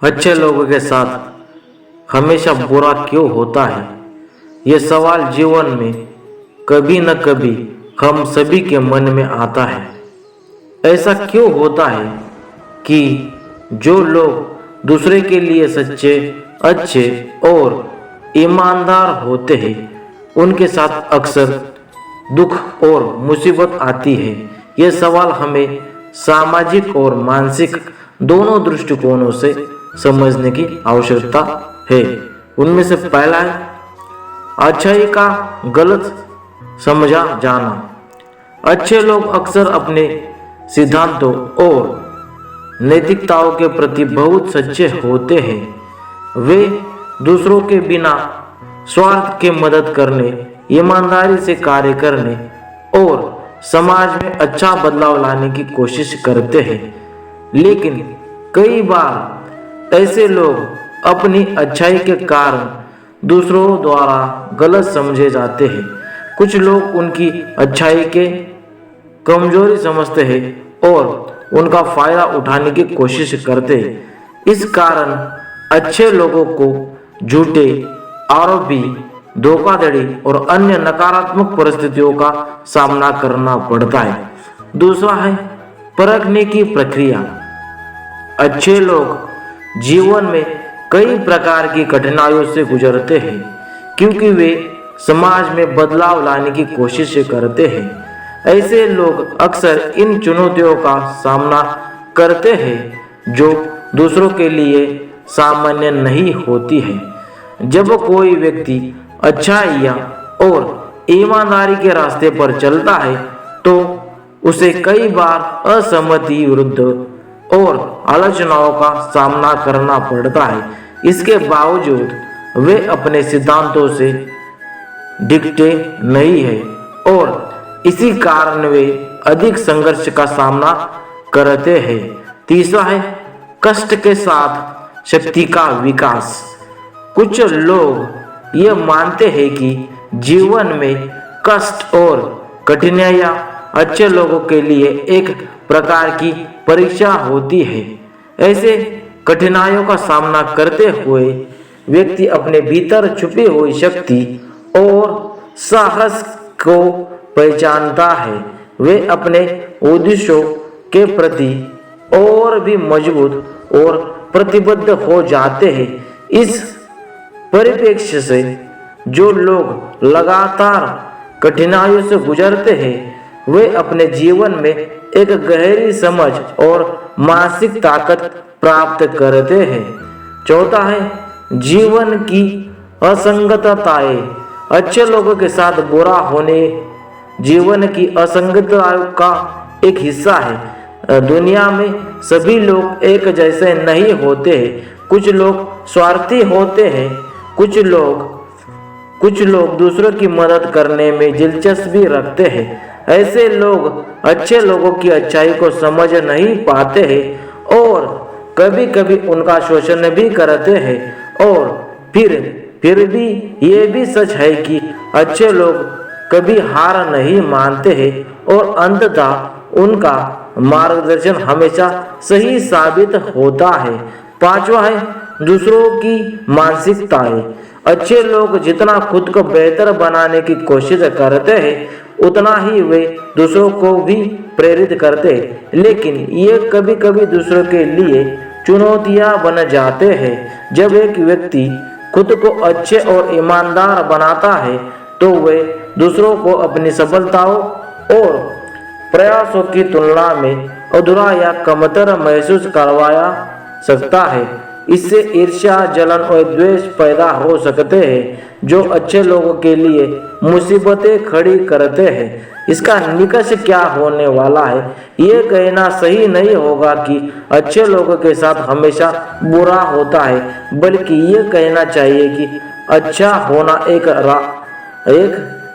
अच्छे लोगों के साथ हमेशा बुरा क्यों होता है? ये सवाल जीवन में कभी न कभी हम सभी के मन में आता है। ऐसा क्यों होता है कि जो लोग दूसरे के लिए सच्चे, अच्छे और ईमानदार होते हैं, उनके साथ अक्सर दुख और मुसीबत आती है? ये सवाल हमें सामाजिक और मानसिक दोनों दृष्टिकोणों से समझने की आवश्यकता है। उनमें से पहला है अच्छाई का गलत समझा जाना। अच्छे लोग अक्सर अपने सिद्धांतों और नैतिकताओं के प्रति बहुत सच्चे होते हैं। वे दूसरों के बिना स्वार्थ के मदद करने, ईमानदारी से कार्य करने और समाज में अच्छा बदलाव लाने की कोशिश करते हैं। लेकिन कई बार ऐसे लोग अपनी अच्छाई के कारण दूसरों द्वारा गलत समझे जाते हैं। कुछ लोग उनकी अच्छाई के कमजोरी समझते हैं और उनका फायदा उठाने की कोशिश करते हैं। इस कारण अच्छे लोगों को झूठे आरोपी, धोखाधड़ी और अन्य नकारात्मक परिस्थितियों का सामना करना पड़ता है। दूसरा है परखने की प्रक्रिया। अच्छे लोग जीवन में कई प्रकार की कठिनाइयों से गुजरते हैं, क्योंकि वे समाज में बदलाव लाने की कोशिश करते हैं। ऐसे लोग अक्सर इन चुनौतियों का सामना करते हैं जो दूसरों के लिए सामान्य नहीं होती है। जब कोई व्यक्ति अच्छाई और ईमानदारी के रास्ते पर चलता है तो उसे कई बार असहमति, विरुद्ध और आलोचनाओं का सामना करना पड़ता है। इसके बावजूद वे अपने सिद्धांतों से डिगते नहीं है और इसी कारण वे अधिक संघर्ष का सामना करते हैं। तीसरा है कष्ट के साथ शक्ति का विकास। कुछ लोग ये मानते हैं कि जीवन में कष्ट और कठिनाइयाँ अच्छे लोगों के लिए एक प्रकार की परीक्षा होती है। ऐसे कठिनाइयों का सामना करते हुए व्यक्ति अपने भीतर छुपी हुई शक्ति और साहस को पहचानता है। वे अपने उद्देश्यों के प्रति और भी मजबूत और प्रतिबद्ध हो जाते हैं। इस परिप्रेक्ष्य से जो लोग लगातार कठिनाइयों से गुजरते हैं, वे अपने जीवन में एक गहरी समझ और मानसिक ताकत प्राप्त करते हैं। चौथा है जीवन की असंगतताएं। अच्छे लोगों के साथ बुरा होने जीवन की असंगतताओं का एक हिस्सा है। दुनिया में सभी लोग एक जैसे नहीं होते हैं। कुछ लोग स्वार्थी होते हैं, कुछ लोग दूसरों की मदद करने में दिलचस्पी रखते हैं। ऐसे लोग अच्छे लोगों की अच्छाई को समझ नहीं पाते हैं और कभी कभी उनका शोषण भी करते हैं। और फिर भी ये भी सच है कि अच्छे लोग कभी हार नहीं मानते हैं और अंततः उनका मार्गदर्शन हमेशा सही साबित होता है। पांचवा है दूसरों की मानसिकताएं। अच्छे लोग जितना खुद को बेहतर बनाने की कोशिश करते हैं, उतना ही वे दूसरों को भी प्रेरित करते हैं। लेकिन ये कभी कभी दूसरों के लिए चुनौतियां बन जाते हैं। जब एक व्यक्ति खुद को अच्छे और ईमानदार बनाता है तो वे दूसरों को अपनी सफलताओं और प्रयासों की तुलना में अधूरा या कमतर महसूस करवाया सकता है। इससे ईर्ष्या, जलन और द्वेष पैदा हो सकते हैं जो अच्छे लोगों के लिए मुसीबतें खड़ी करते हैं। इसका निष्कर्ष क्या होने वाला है, ये कहना सही नहीं होगा कि अच्छे लोगों के साथ हमेशा बुरा होता है, बल्कि ये कहना चाहिए कि अच्छा होना एक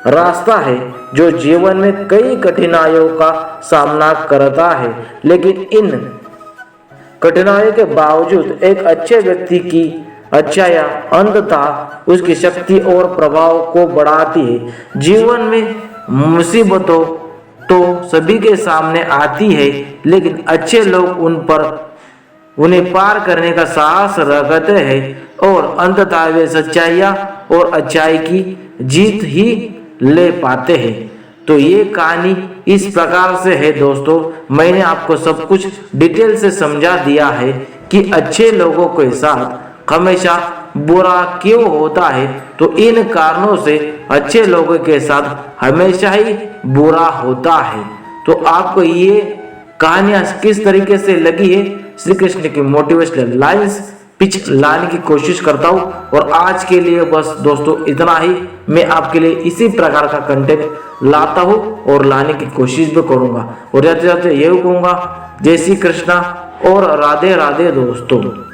रास्ता है जो जीवन में कई कठिनाइयों का सामना करता है। लेकिन इन कठिनाइयों के बावजूद एक अच्छे व्यक्ति की अच्छाइयाँ अंततः उसकी शक्ति और प्रभाव को बढ़ाती है। जीवन में मुसीबतों तो सभी के सामने आती है, लेकिन अच्छे लोग उन पर उन्हें पार करने का साहस रखते हैं और अंततः वे सच्चाइयाँ और अच्छाई की जीत ही ले पाते हैं। तो ये कहानी इस प्रकार से है दोस्तों, मैंने आपको सब कुछ डिटेल से समझा दिया है कि अच्छे लोगों के साथ हमेशा बुरा क्यों होता है। तो इन कारणों से अच्छे लोगों के साथ हमेशा ही बुरा होता है। तो आपको ये कहानियां किस तरीके से लगी है, श्री कृष्ण की मोटिवेशनल लाइंस पिच लाने की कोशिश करता हूँ। और आज के लिए बस दोस्तों इतना ही। मैं आपके लिए इसी प्रकार का कंटेंट लाता हूँ और लाने की कोशिश भी करूंगा। और जाते जाते यही कहूंगा, जय श्री कृष्णा और राधे राधे दोस्तों।